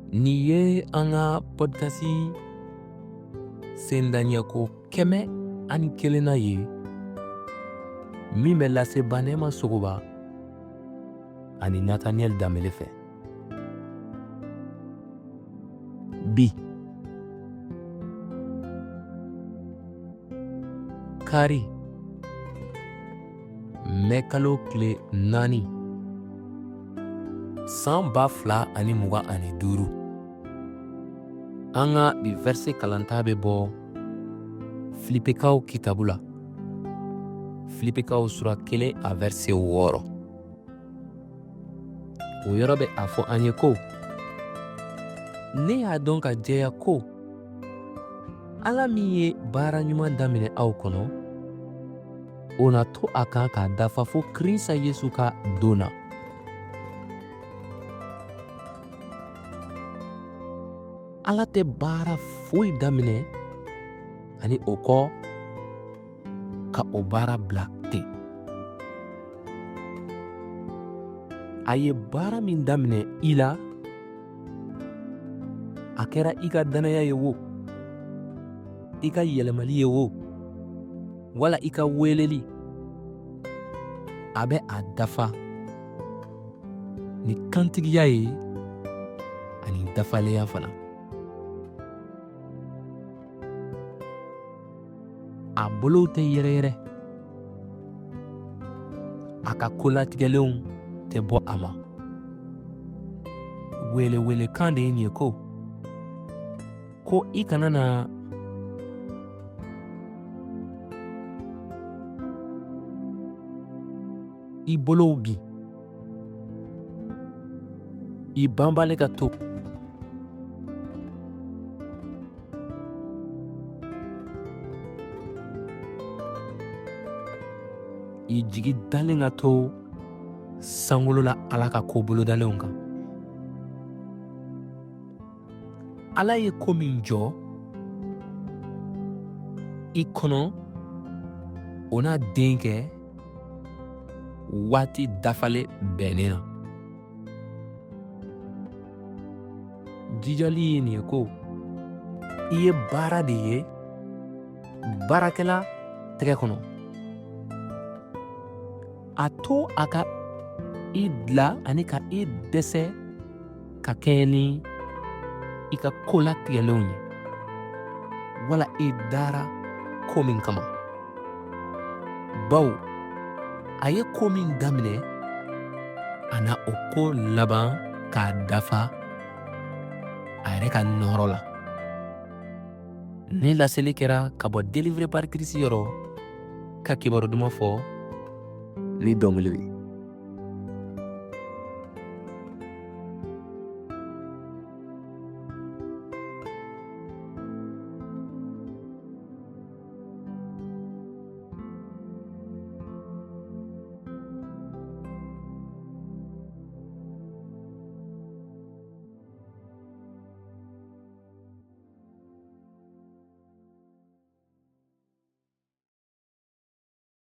Nin ye an ka podcast sendaɲɛko 101 ye min bɛ lase Banɛma Sogoba ani Nathaniel Danbele fɛ. Bi kari mɛ kalo tile 4 san 2025 an ka bi verset kalanta bɛ bɔ Filipikaw kitabu la. Filipikaw sura 1 a verset 6. O yɔrɔ bɛ a fɔ an ye ko ne y'a dɔn ka jɛya ko Ala min ye baara ɲuman daminɛ aw kɔnɔ o na to a kan k'a dafa fo Kirisa Yesu ka don na. Ala tɛ baara foyi daminɛ ani o kɔ ka o baara bila ten. A ye baara min daminɛ i la, a kɛra i ka danaya ye wo, i ka yɛlɛmali ye wo, wala i ka weleli, a bɛ a dafa ni kantigiya ye ani dafalenya fana. A bolow tɛ yɛrɛyɛrɛ, a ka kolatigɛlenw tɛ bɔ a ma. Welewelekan de ye nin ye ko i kana na i bolow bin, i banbali ka to i jigi dalen ka to sankolo la Ala ka ko bolodalenw kan. Ala ye ko min jɔ i kɔnɔ o n'a den kɛ waati dafalen bɛnnen na. Jijali ye nin ye ko i ye baara de ye baarakɛla tɛgɛ kɔnɔ. A to a ka i dila ani ka i dɛsɛ ka kɛɲɛ ni i ka kolatigɛlenw ye, wala i dara ko min kama. Bawo a ye ko min daminɛ a na o ko laban k'a dafa a yɛrɛ ka nɔrɔ la. Ni laseli kɛra ka bɔ Délivré par Christ yɔrɔ ka kibaru duman fɔ ni dɔnkiliw ye.